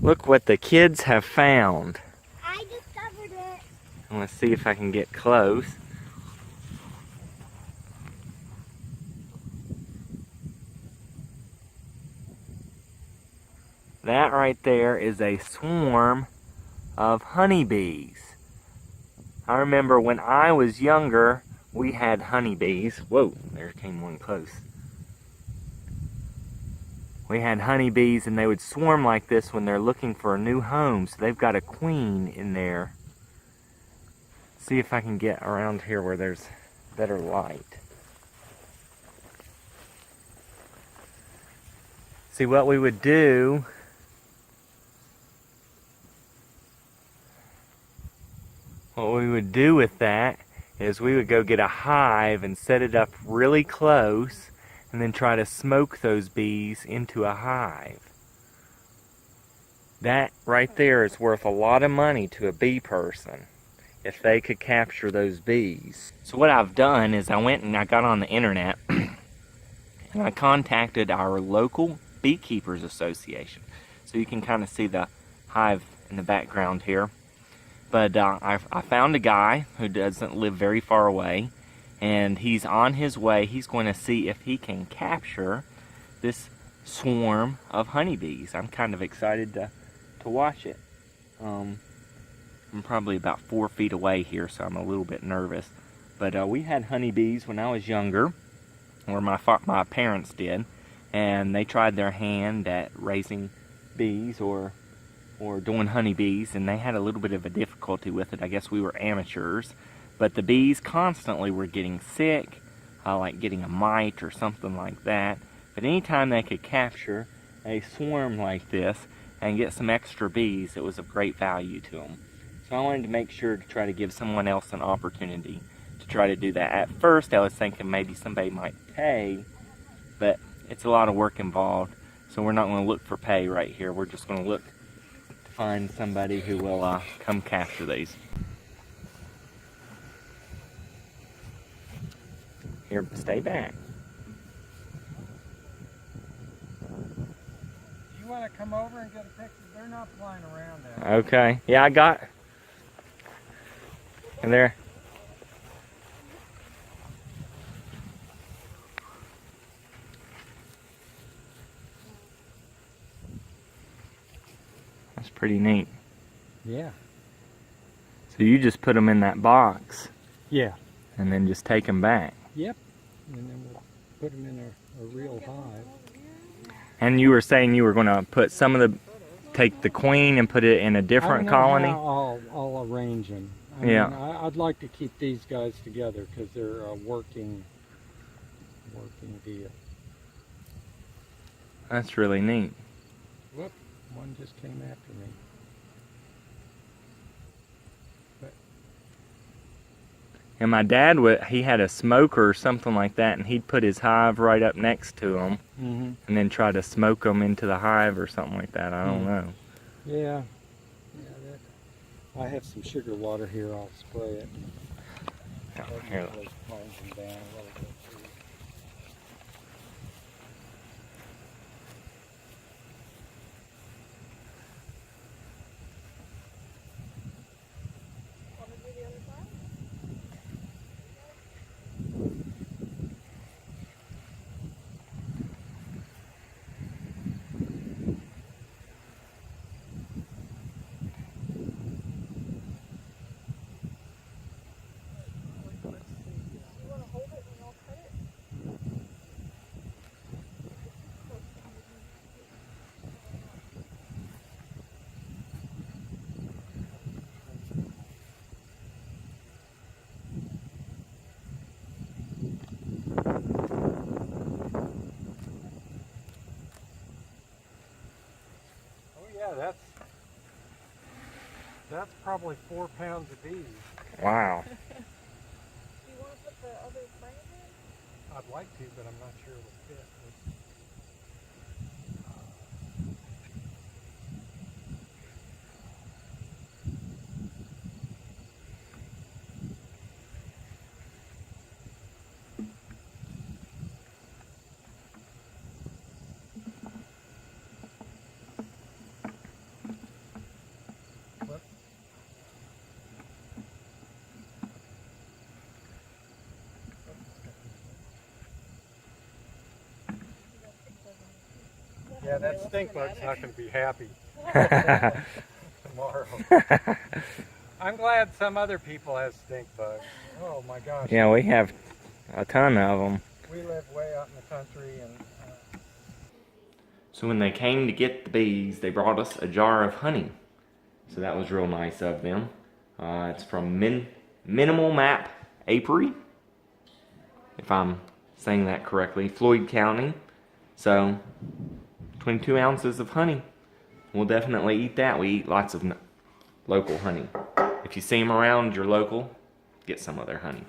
Look what the kids have found. I discovered it. I'm gonna see if I can get close. That right there is a swarm of honeybees. I remember when I was younger, we had honeybees. Whoa, there came one close. We had honeybees and they would swarm like this when they're looking for a new home. So they've got a queen in there. See if I can get around here where there's better light. See what we would do. What we would do with that is we would go get a hive and set it up really close and then try to smoke those bees into a hive. That right there is worth a lot of money to a bee person if they could capture those bees. So what I've done is I went and I got on the internet and I contacted our local beekeepers association. So you can kind of see the hive in the background here. But I found a guy who doesn't live very far away, and he's on his way. He's going to see if he can capture this swarm of honeybees. I'm kind of excited to watch it. I'm probably about 4 feet away here, so I'm a little bit nervous. But we had honeybees when I was younger, or my parents did, and they tried their hand at raising bees or doing honeybees, and they had a little bit of a difficulty with it. I guess we were amateurs, but the bees constantly were getting sick, like getting a mite or something like that. But anytime they could capture a swarm like this and get some extra bees, it was of great value to them. So I wanted to make sure to try to give someone else an opportunity to try to do that. At first I was thinking maybe somebody might pay, but it's a lot of work involved, so we're not going to look for pay right here. We're just going to look find somebody who will come capture these. Here, stay back. Do you want to come over and get a picture? They're not flying around there. Okay. Yeah, I got. And there. That's pretty neat. Yeah. So you just put them in that box. Yeah. And then just take them back. Yep. And then we'll put them in a real hive. And you were saying you were going to put some of the, take the queen and put it in a different colony? I'll arrange them. I yeah. mean, I'd like to keep these guys together because they're a working deal. That's really neat. Whoop, one just came after me. And my dad, he had a smoker or something like that, and he'd put his hive right up next to him, and then try to smoke them into the hive or something like that. I don't know. Yeah. I have some sugar water here. I'll spray it. Oh, here. That's probably 4 pounds of bees. Wow. Do you want to put the other frame in? I'd like to, but I'm not sure it will fit. Yeah, that stink bug's not going to be happy tomorrow. I'm glad some other people have stink bugs. Oh my gosh. Yeah, we have a ton of them. We live way out in the country, and So when they came to get the bees, they brought us a jar of honey. So that was real nice of them. It's from Minimal Map Apiary, if I'm saying that correctly, Floyd County. So 22 ounces of honey. We'll definitely eat that. We eat lots of local honey. If you see them around your local, get some of their honey.